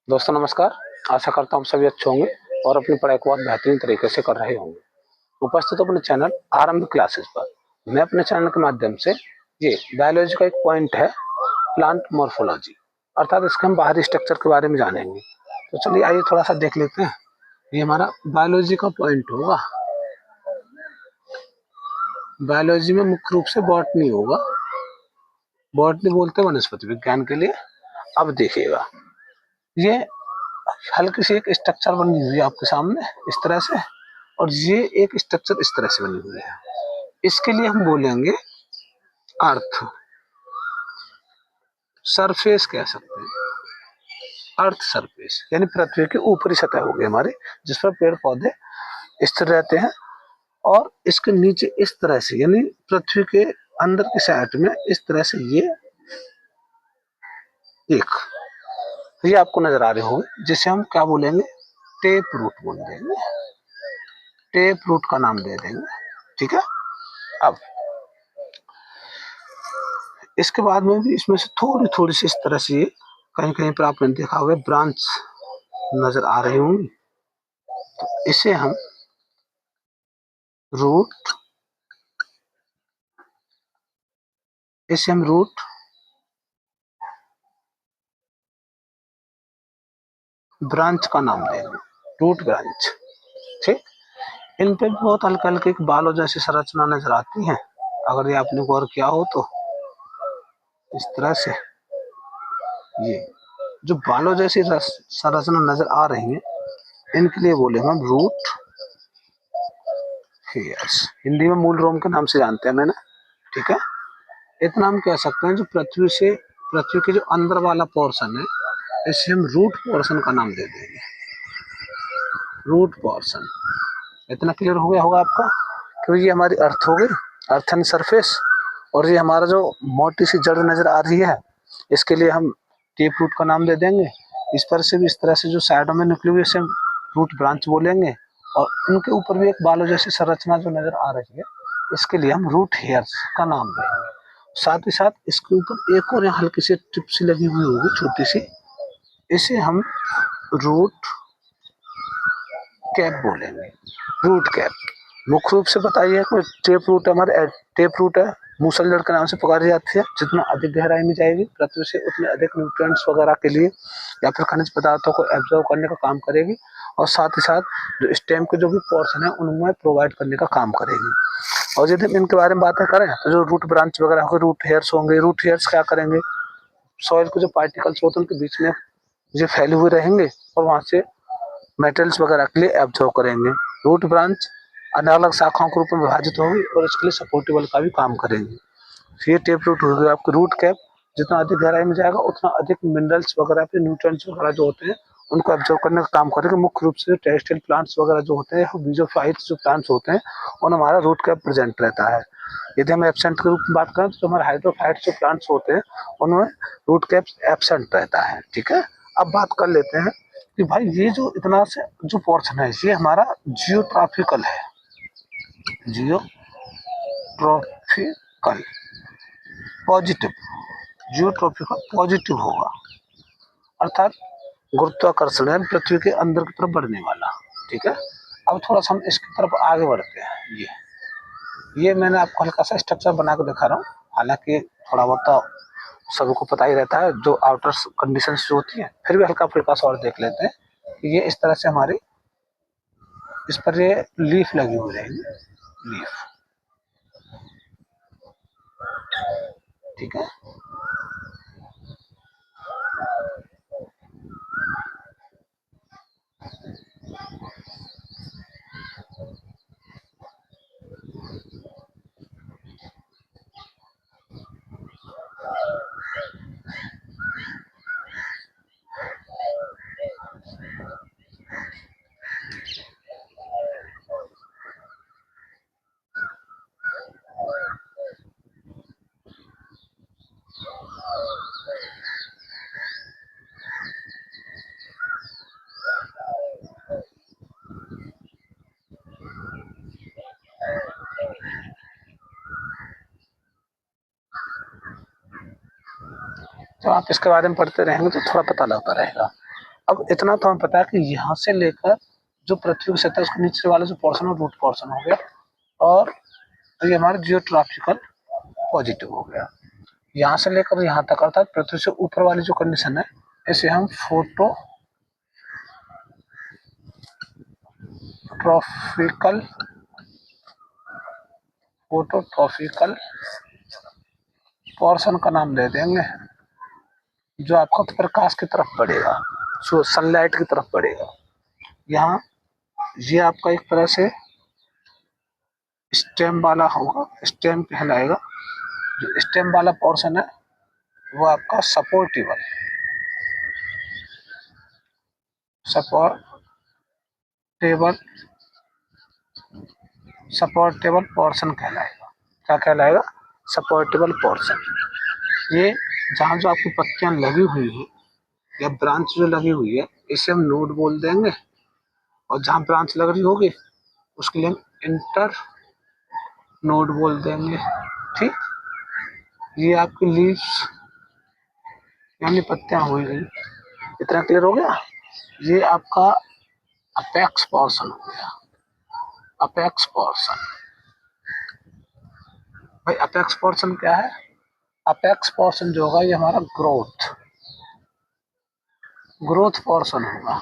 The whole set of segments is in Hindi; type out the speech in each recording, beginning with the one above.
दोस्तों नमस्कार। आशा करता हूँ सभी अच्छे होंगे और अपनी पढ़ाई को बहुत बेहतरीन तरीके से कर रहे होंगे। उपस्थित अपने चैनल आरंभ क्लासेस पर मैं अपने चैनल के माध्यम से ये बायोलॉजी का एक पॉइंट है प्लांट मॉर्फोलॉजी, अर्थात इसके हम बाहरी स्ट्रक्चर के बारे में जानेंगे। तो चलिए आइए थोड़ा सा देख लेते हैं। ये हमारा बायोलॉजी का पॉइंट होगा। बायोलॉजी में मुख्य रूप से बॉटनी होगा। बॉटनी बोलते हैं वनस्पति विज्ञान के लिए। अब देखिएगा, ये हल्की सी एक स्ट्रक्चर बनी हुई है आपके सामने इस तरह से, और ये एक स्ट्रक्चर इस तरह से बनी हुई है। इसके लिए हम बोलेंगे अर्थ, सरफेस कह सकते हैं। अर्थ सरफेस यानी पृथ्वी की ऊपरी सतह होगी हमारी, जिस पर पेड़ पौधे स्थिर रहते हैं। और इसके नीचे इस तरह से यानी पृथ्वी के अंदर की साइड में इस तरह से ये आपको नजर आ रहे होंगे, जिसे हम क्या बोलेंगे, टेप रूट बोल देंगे। टेप रूट का नाम दे देंगे, ठीक है। अब इसके बाद में भी इसमें से थोड़ी थोड़ी सी इस तरह से कहीं कहीं पर आपने देखा होगा ब्रांच नजर आ रही होंगी, तो इसे हम रूट ब्रांच का नाम देंगे, रूट ब्रांच। ठीक, इन पे बहुत हल्के हल्के बालों जैसी संरचना नजर आती है। अगर ये आपने गौर किया हो तो इस तरह से ये जो बालों जैसी संरचना नजर आ रही है, इनके लिए बोलेंगे हम रूट हेयर्स। हिंदी में मूल रोम के नाम से जानते हैं मैंने, ठीक है। इतना हम कह सकते हैं जो पृथ्वी के जो अंदर वाला पोर्शन है, इसे हम रूट पोर्शन का नाम दे देंगे, रूट पोर्शन। इतना क्लियर हो गया होगा आपका। तो ये हमारी अर्थ हो गई, अर्थ एंड सरफेस। और ये हमारा जो मोटी सी जड़ नजर आ रही है, इसके लिए हम टेप रूट का नाम दे देंगे। इस पर से भी इस तरह से जो साइडों में निकली हुई, इसे हम रूट ब्रांच बोलेंगे। और इनके ऊपर भी एक बालों जैसी संरचना जो नजर आ रही है, इसके लिए हम रूट हेयर्स का नाम देंगे। साथ ही साथ इसके ऊपर एक और हल्की सी टिप सी लगी हुई होगी, छोटी सी, इसे हम रूट कैप बोलेंगे, रूट कैप। मुख्य रूप से बताइए, कोई टेप रूट हमारे टेप रूट है, मूसल जड़ के नाम से पुकारी जाती है। जितना अधिक गहराई में जाएगी पृथ्वी से, उतने अधिक न्यूट्रिएंट्स वगैरह के लिए या फिर खनिज पदार्थों को एब्जॉर्ब करने का काम करेगी। और साथ ही साथ जो स्टेम के जो भी पोर्शन है उनमें प्रोवाइड करने का काम करेगी। और यदि हम इनके बारे में बातें करें तो जो रूट ब्रांच वगैरह होंगे, रूट हेयर्स होंगे, रूट हेयर्स क्या करेंगे, सॉइल के जो पार्टिकल्स होते हैं उनके बीच में ये फैले हुए रहेंगे और वहां से मेटल्स वगैरह के लिए एब्जॉर्ब करेंगे। रूट ब्रांच अलग अलग शाखाओं के रूप में विभाजित होगी और इसके लिए सपोर्टिवल का भी काम करेंगे। ये टेप रूट होगी आपकी रूट कैप। जितना अधिक गहराई में जाएगा उतना अधिक मिनरल्स वगैरह पे न्यूट्रिएंट्स वगैरह जो होते हैं उनको एब्जॉर्ब करने का काम करेंगे। मुख्य रूप से टेरेस्ट्रियल प्लांट्स वगैरह जो होते हैं, बीजोफाइट्स जो प्लांट्स होते हैं, उन हमारा रूट कैप प्रेजेंट रहता है। यदि हम एब्सेंट के रूप में बात करें तो हमारे हाइड्रोफाइट्स जो प्लांट्स होते हैं उनमें रूट कैप एब्सेंट रहता है, ठीक है। अब बात कर लेते हैं कि भाई ये जो इतना से जो पोर्शन है ये हमारा जियोट्रॉपिकल है, जियोट्रॉपिकल पॉजिटिव, जियोट्रॉपिकल पॉजिटिव होगा, अर्थात गुरुत्वाकर्षण है पृथ्वी के अंदर की तरफ बढ़ने वाला, ठीक है। अब थोड़ा सा हम इसकी तरफ आगे बढ़ते हैं। ये मैंने आपको हल्का सा स्ट्रक्चर बना के दिखा रहा हूँ, हालांकि थोड़ा बहुत तो सभी को पता ही रहता है जो आउटर कंडीशंस जो होती हैं, फिर भी हल्का फुल्का सा और देख लेते हैं कि ये इस तरह से हमारी इस पर ये लीफ लगी हुई रहेगी, लीफ, ठीक है। तो आप इसके बारे में पढ़ते रहेंगे तो थोड़ा पता लगता रहेगा। अब इतना तो हमें पता है कि यहाँ से लेकर जो पृथ्वी की सतह उसके नीचे वाला जो पोर्शन है रूट पोर्शन हो गया, और ये हमारा जियोट्रॉपिकल पॉजिटिव हो गया। यहाँ से लेकर यहाँ तक अर्थात पृथ्वी से ऊपर वाली जो कंडीशन है इसे हम फोटोट्रॉपिकल पोर्शन का नाम दे देंगे, जो आपका प्रकाश की तरफ बढ़ेगा, सनलाइट की तरफ बढ़ेगा। यहाँ ये आपका एक तरह से स्टेम वाला होगा, स्टेम कहलाएगा। जो स्टेम वाला पोर्शन है वो आपका सपोर्टेबल पोर्शन कहलाएगा। क्या कहलाएगा? Supportable portion. ये जहाँ जो आपकी पत्तियां लगी हुई है या ब्रांच जो लगी हुई है इसे हम नोड बोल देंगे, और जहाँ ब्रांच लग रही होगी उसके लिए हम इंटर नोड बोल देंगे। ठीक, ये आपकी लीव्स यानी पत्तियां हो गई। इतना क्लियर हो गया? ये आपका अपेक्स पोर्शन हो गया। अपेक्स पोर्शन, भाई अपेक्स पोर्शन क्या है? अपेक्स पोर्शन जो होगा ये हमारा ग्रोथ पोर्शन होगा।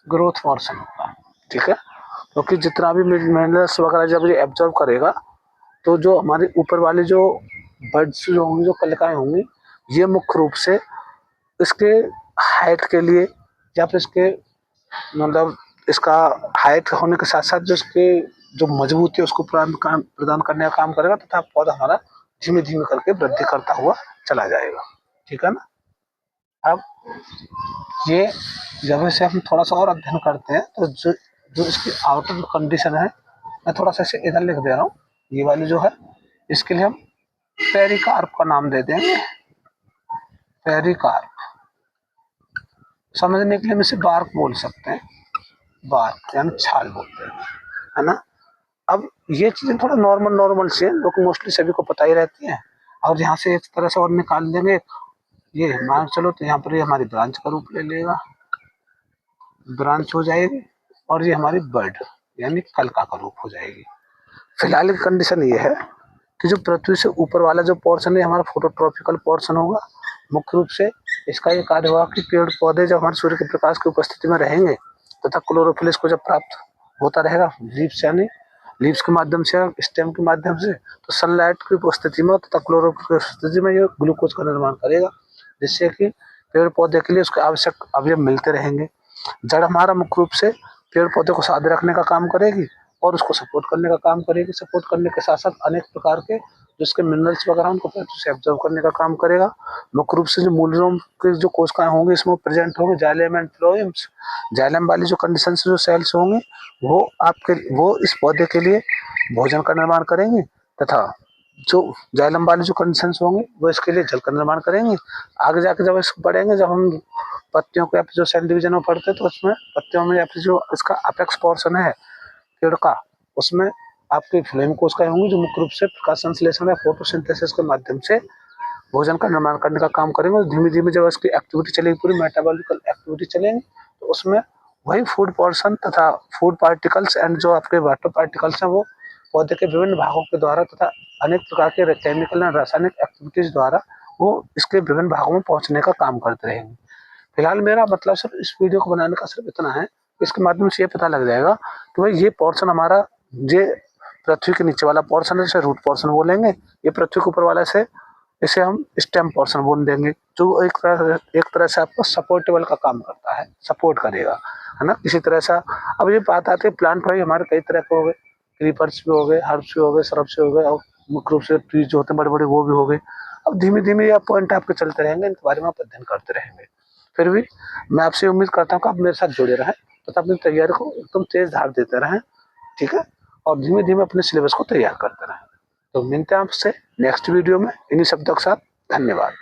ग्रोथ पोर्शन होगा, ठीक है। क्योंकि जितना भी मिनरल्स वगैरह जब ये एब्जॉर्ब करेगा तो जो हमारे ऊपर वाले जो बर्ड्स जो होंगी, जो कलिकाएं होंगी, ये मुख्य रूप से इसके हाइट के लिए या फिर इसके मतलब इसका हाइट होने के साथ साथ जो इसके जो मजबूती है उसको प्रदान करने का काम करेगा, तथा पौधा हमारा धीमे धीमे करके वृद्धि करता हुआ चला जाएगा। ठीक है ना? अब ये जब इसे हम थोड़ा सा और अध्ययन करते हैं तो जो इसकी आउटर कंडीशन है, मैं थोड़ा सा इसे इधर लिख दे रहा हूँ, ये वाली जो है इसके लिए हम पेरिकार्प का नाम दे देंगे। पेरिकार्प, समझने के लिए हम इसे बार्क बोल सकते हैं, बार्क यानी छाल बोलते हैं, है ना। अब ये चीजें थोड़ा नॉर्मल से जो कि मोस्टली सभी को पता ही रहती हैं। और यहाँ से एक तरह से और निकाल देंगे, ये मान चलो तो यहाँ पर ये हमारी ब्रांच का रूप ले लेगा, ब्रांच हो जाएगी, और ये हमारी बर्ड यानी कलका का रूप हो जाएगी। फिलहाल की कंडीशन ये है कि जो पृथ्वी से ऊपर वाला जो पोर्शन है हमारा फोटोट्रॉपिकल पोर्शन होगा। मुख्य रूप से इसका ये कार्य होगा कि पेड़ पौधे जब हमारे सूर्य के प्रकाश की उपस्थिति में रहेंगे तथा क्लोरोफिल को जब प्राप्त होता रहेगा लीव्स यानी लीव्स के माध्यम से, स्टेम के माध्यम से, तो सनलाइट की उपस्थिति में तथा क्लोरोफिल की उपस्थिति में ये ग्लूकोज का निर्माण करेगा, जिससे कि पेड़ पौधे के लिए उसके आवश्यक अवयव मिलते रहेंगे। जड़ हमारा मुख्य रूप से पेड़ पौधे को साथ रखने का काम करेगी और उसको सपोर्ट करने का काम करेगी। सपोर्ट करने के साथ साथ अनेक प्रकार के जिसके मिनरल्स वगैरह उनको पृथ्वी से एब्जॉर्ब करने का काम करेगा। मुख्य रूप से जो मूलरोम के जो कोशिकाएं होंगी इसमें प्रेजेंट होंगे जाइलम एंड फ्लोएम्स। जाइलम वाली जो कंडीशन से जो सेल्स होंगे वो इस पौधे के लिए भोजन का निर्माण करेंगे, तथा जो जाइलम वाली जो कंडीशन होंगे वो इसके लिए जल का निर्माण करेंगे। आगे जाके जब इसको पढ़ेंगे, जब हम पत्तियों को या फिर जो सेल डिवीजन में पढ़ते हैं तो उसमें पत्तियों में या फिर जो इसका अपेक्स पोर्शन है पेड़ का, उसमें आपकी फ्लेम कोशिकाएं होंगी जो मुख्य रूप से प्रकाश संश्लेषण या फोटोसिंथेसिस के माध्यम से भोजन का निर्माण करने का काम करेंगे। धीमे धीमे जब इसकी एक्टिविटी चलेगी, पूरी मेटाबॉलिकल एक्टिविटी चलेंगी, तो उसमें वही फूड पोर्शन तथा फूड पार्टिकल्स एंड जो आपके वाटर पार्टिकल्स हैं वो पौधे के विभिन्न भागों के द्वारा तथा अनेक प्रकार के केमिकल एंड रासायनिक एक्टिविटीज द्वारा वो इसके विभिन्न भागों में पहुंचने का काम करते रहेंगे। फिलहाल मेरा मतलब सिर्फ इस वीडियो को बनाने का सिर्फ इतना है, इसके माध्यम से ये पता लग जाएगा कि भाई ये पोर्शन हमारा ये पृथ्वी के नीचे वाला पोर्शन है, इसे रूट पोर्शन बोलेंगे। ये पृथ्वी के ऊपर वाला से इसे हम स्टेम पोर्शन बोल देंगे, जो एक तरह से आपको सपोर्टेबल का काम करता है, सपोर्ट करेगा, है ना, किसी तरह से। अब ये बात आती है प्लांट भाई हमारे कई तरह के हो गए, क्रीपर्स भी हो गए, हर्ब्स भी हो गए, श्रब्स भी हो गए, और मुख्य रूप से ट्रीज जो होते हैं बड़े बड़े वो भी हो गए। अब धीमे धीमे ये पॉइंट आपके चलते रहेंगे, इनके बारे में आप अध्ययन करते रहेंगे। फिर भी मैं आपसे उम्मीद करता हूँ कि आप मेरे साथ जुड़े रहें तथा अपनी तैयारी को एकदम तेज धार देते रहें, ठीक है, और धीमे धीमे अपने सिलेबस को तैयार करते रहें। तो मिलते हैं आपसे नेक्स्ट वीडियो में इन्हीं शब्दों के साथ। धन्यवाद।